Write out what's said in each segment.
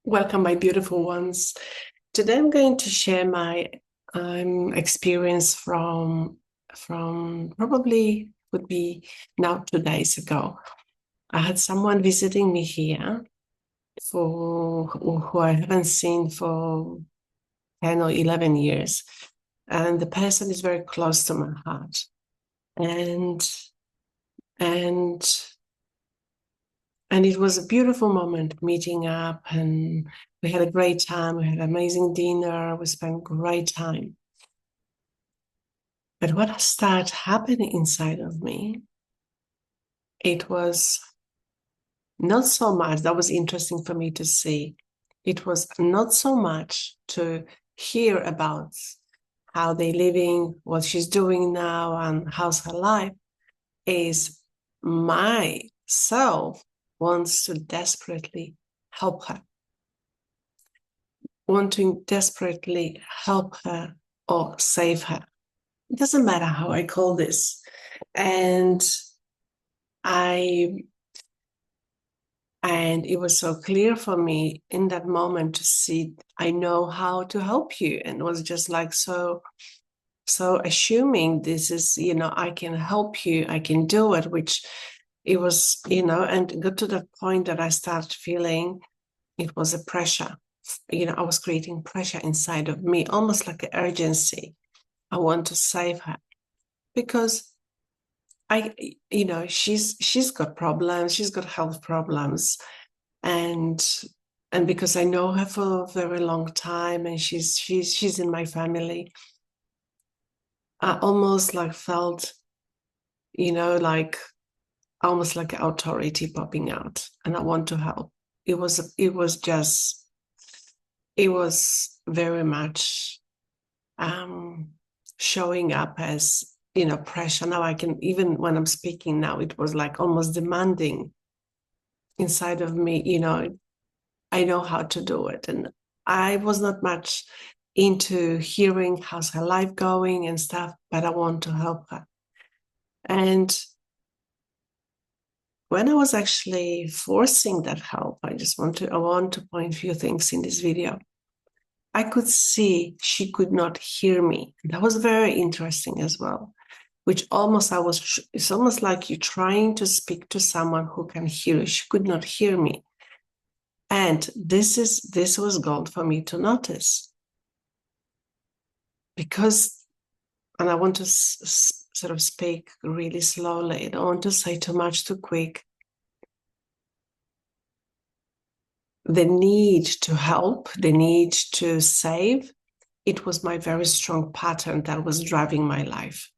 Welcome, my beautiful ones. Today I'm going to share my experience from probably would be now 2 days ago. I had someone visiting me here for who I haven't seen for 10 or 11 years. And the person is very close to my heart. And and And it was a beautiful moment meeting up, and we had a great time. We had an amazing dinner. We spent great time. But what started happening inside of me, it was not so much, that was interesting for me to see. It was not so much to hear about how they're living, what she's doing now, and how's her life, is myself wants to desperately help her. Wanting desperately help her or save her. It doesn't matter how I call this. And I and it was so clear for me in that moment to see I know how to help you. And it was just like so assuming this is, I can help you, I can do it, which it was, and got to the point that I started feeling it was a pressure. I was creating pressure inside of me, almost like an urgency. I want to save her because she's got problems, she's got health problems, and because I know her for a very long time, and she's in my family, I almost like felt, like almost like an authority popping out, and I want to help. It was very much showing up as pressure. Now I can, even when I'm speaking now, it was like almost demanding inside of me. I know how to do it, and I was not much into hearing how's her life going and stuff, but I want to help her. And when I was actually forcing that help, I want to point a few things in this video. I could see she could not hear me. That was very interesting as well, which it's almost like you're trying to speak to someone who can hear you. She could not hear me. And this was gold for me to notice, because, and I want to sort of speak really slowly. I don't want to say too much too quick. The need to help, the need to save, it was my very strong pattern that was driving my life.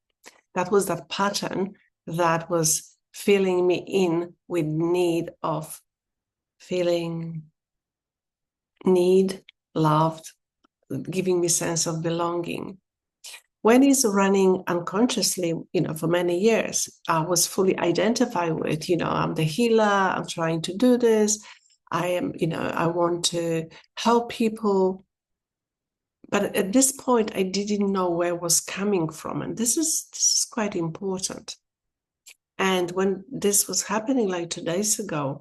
That was that pattern that was filling me in with need of feeling loved, giving me sense of belonging. When it's running unconsciously, for many years, I was fully identified with, I'm the healer, I'm trying to do this. I am, I want to help people. But at this point, I didn't know where it was coming from. And this is quite important. And when this was happening like 2 days ago,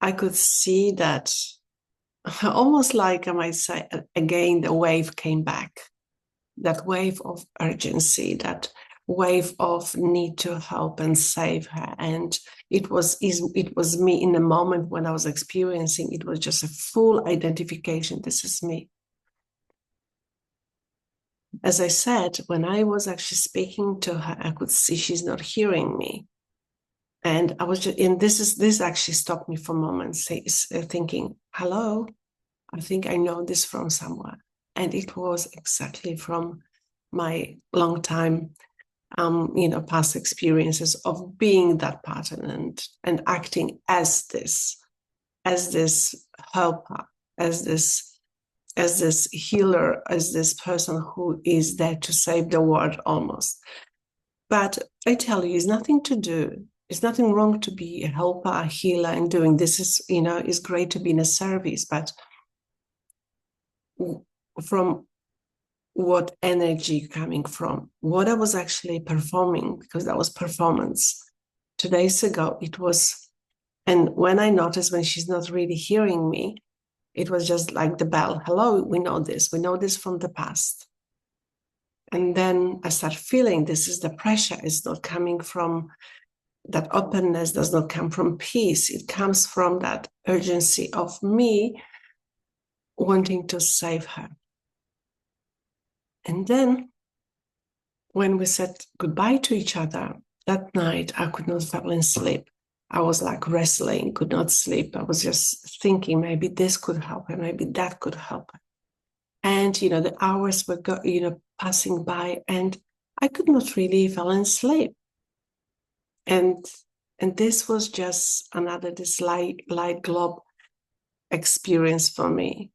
I could see that almost like I might say, again, the wave came back. That wave of urgency, that wave of need to help and save her. And it was me in the moment when I was experiencing, it was just a full identification. This is me. As I said, when I was actually speaking to her, I could see she's not hearing me. And I was just, and this actually stopped me for moments, thinking, hello, I think I know this from somewhere. And it was exactly from my long time, past experiences of being that pattern and acting as this helper, as this healer, as this person who is there to save the world almost. But I tell you, it's nothing to do. It's nothing wrong to be a helper, a healer, and doing this is great to be in a service, but from what energy coming from, what I was actually performing, because that was performance. 2 days ago, it was, and when I noticed when she's not really hearing me, It was just like the bell. Hello, we know this. We know this from the past. And then I start feeling this is the pressure. It's not coming from that openness, does not come from peace. It comes from that urgency of me wanting to save her. And then when we said goodbye to each other, that night I could not fall in sleep. I was like wrestling, could not sleep. I was just thinking maybe this could help her, maybe that could help her. And, the hours were, passing by, and I could not really fall in sleep. And this was just another, this light globe experience for me.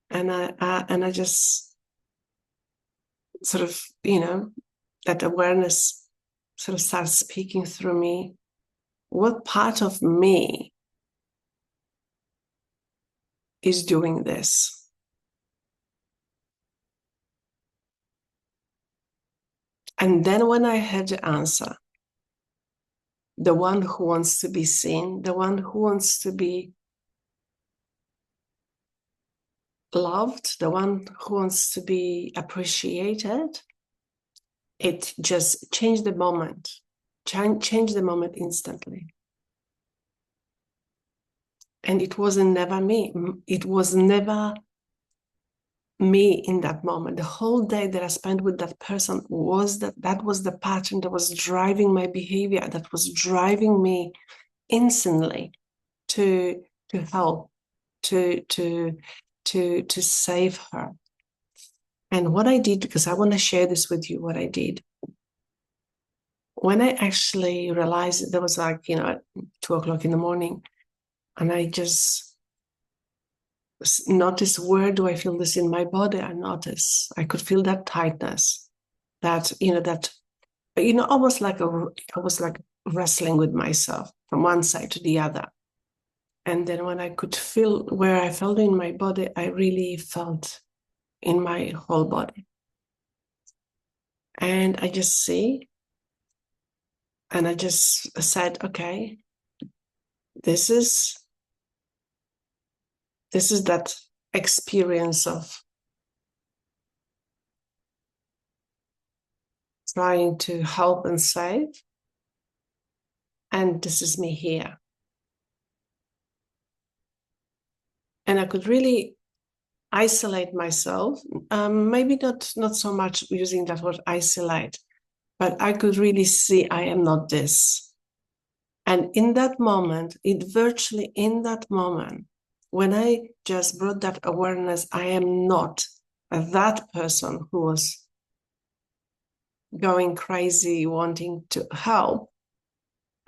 And I just sort of, that awareness sort of starts speaking through me. What part of me is doing this? And then when I had the answer, the one who wants to be seen, the one who wants to be loved, the one who wants to be appreciated, it just changed the moment, changed the moment instantly. And it wasn't never me. It was never me in that moment. The whole day that I spent with that person was that was the pattern that was driving my behavior, that was driving me instantly to help, to save her. And what I did, because I want to share this with you, what I did. When I actually realized there was 2:00 in the morning, and I just noticed, where do I feel this in my body? I could feel that tightness, that, almost like I was like wrestling with myself from one side to the other. And then when I could feel where I felt in my body, I really felt in my whole body. And I just and I just said, okay, this is that experience of trying to help and save. And this is me here. And I could really isolate myself, maybe not so much using that word isolate, but I could really see I am not this. And in that moment, virtually in that moment, when I just brought that awareness, I am not that person who was going crazy, wanting to help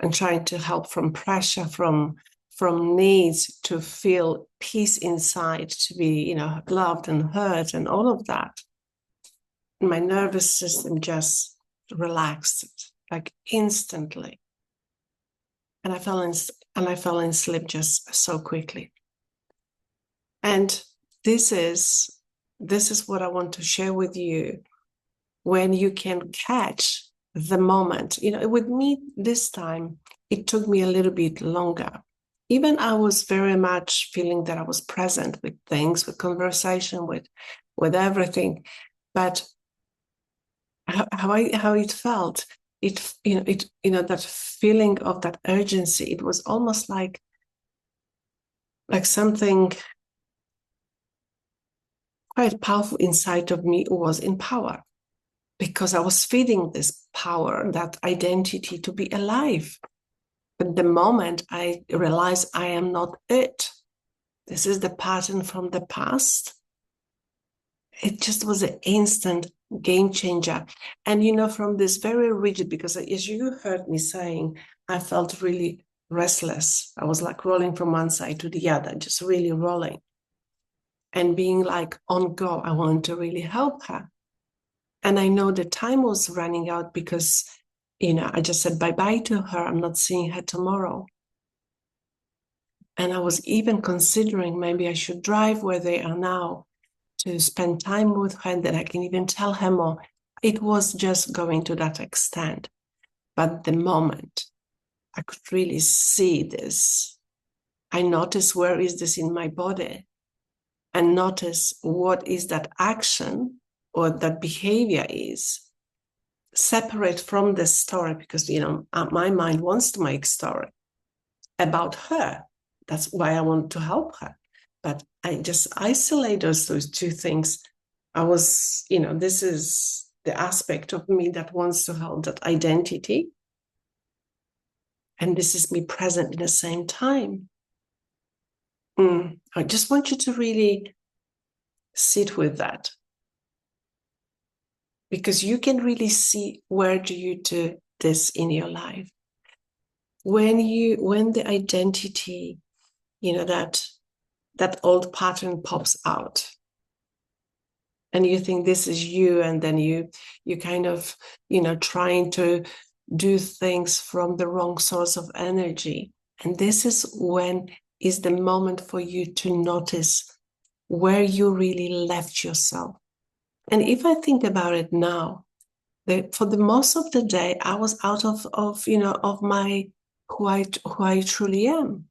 and trying to help from pressure, from needs to feel peace inside, to be, loved and heard and all of that. My nervous system just relaxed, like instantly. And I fell in sleep just so quickly. And this is what I want to share with you. When you can catch the moment, with me this time, it took me a little bit longer. Even I was very much feeling that I was present with things, with conversation, with everything. But how it felt, that feeling of that urgency, it was almost like something quite powerful inside of me was in power, because I was feeding this power, that identity to be alive. But the moment I realized I am not it, this is the pattern from the past, it just was an instant game changer. And, from this very rigid, because as you heard me saying, I felt really restless. I was like rolling from one side to the other, just really rolling. And being like on go, I wanted to really help her. And I know the time was running out because, I just said bye-bye to her. I'm not seeing her tomorrow. And I was even considering maybe I should drive where they are now to spend time with her, and that I can even tell her more. It was just going to that extent. But the moment I could really see this I notice where is this in my body, and notice what is that action or that behavior is, separate from the story, because, my mind wants to make story about her. That's why I want to help her. But I just isolate those two things. This is the aspect of me that wants to help, that identity. And this is me present at the same time. I just want you to really sit with that, because you can really see where do you do this in your life. When the identity, that old pattern pops out, and you think this is you, and then you kind of, trying to do things from the wrong source of energy. And this is the moment for you to notice where you really left yourself. And if I think about it now, for the most of the day, I was out of my who I truly am.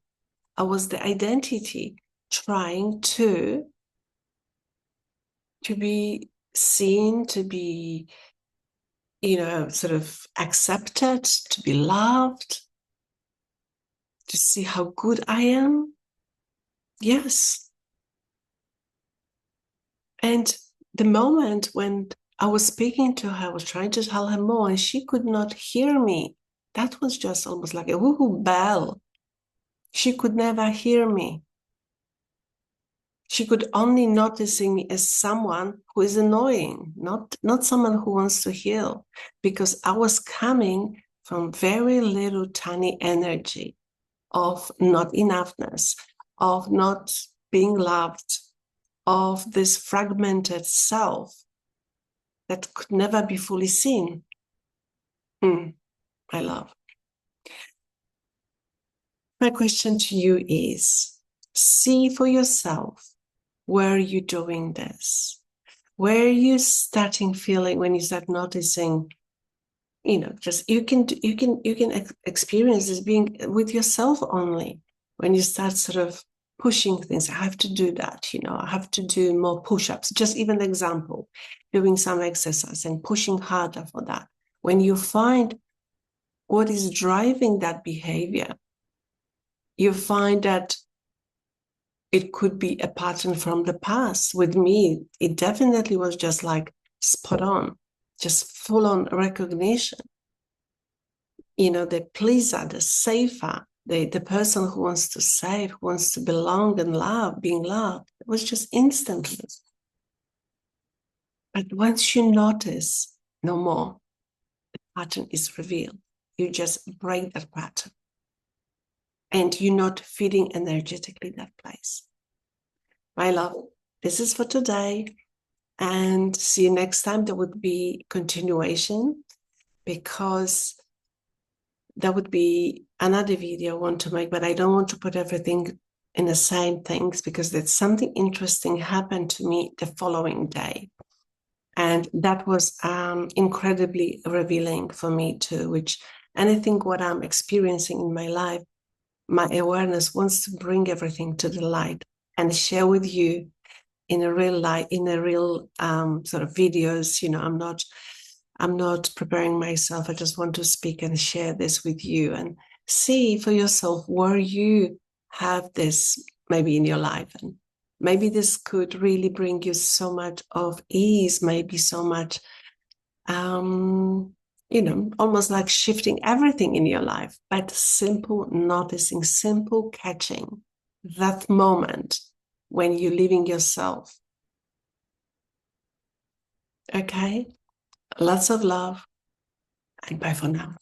I was the identity trying to be seen, to be, sort of accepted, to be loved, to see how good I am. Yes. And the moment when I was speaking to her, I was trying to tell her more, and she could not hear me. That was just almost like a woohoo bell. She could never hear me. She could only noticing me as someone who is annoying, not someone who wants to heal, because I was coming from very little tiny energy of not enoughness, of not being loved, of this fragmented self that could never be fully seen. My love. My question to you is, see for yourself, where are you doing this? Where are you starting feeling when you start noticing, just you can experience this being with yourself only. When you start sort of pushing things, I have to do that, I have to do more push-ups. Just even an example, doing some exercise and pushing harder for that. When you find what is driving that behavior, you find that it could be a pattern from the past. With me, it definitely was just like spot on, just full on recognition. The pleaser, the safer, the person who wants to save, who wants to belong and love, being loved. It was just instantly. But once you notice, no more, the pattern is revealed. You just break that pattern. And you're not feeding energetically that place. My love, this is for today. And see you next time. There would be continuation, because there would be another video I want to make, but I don't want to put everything in the same things, because there's something interesting happened to me the following day. And that was incredibly revealing for me too, and I think what I'm experiencing in my life, my awareness wants to bring everything to the light and share with you in a real light, in a real sort of videos. I'm not preparing myself. I just want to speak and share this with you, and see for yourself where you have this maybe in your life. And maybe this could really bring you so much of ease, maybe so much, almost like shifting everything in your life. But simple noticing, simple catching that moment when you're leaving yourself. Okay? Lots of love, and bye for now.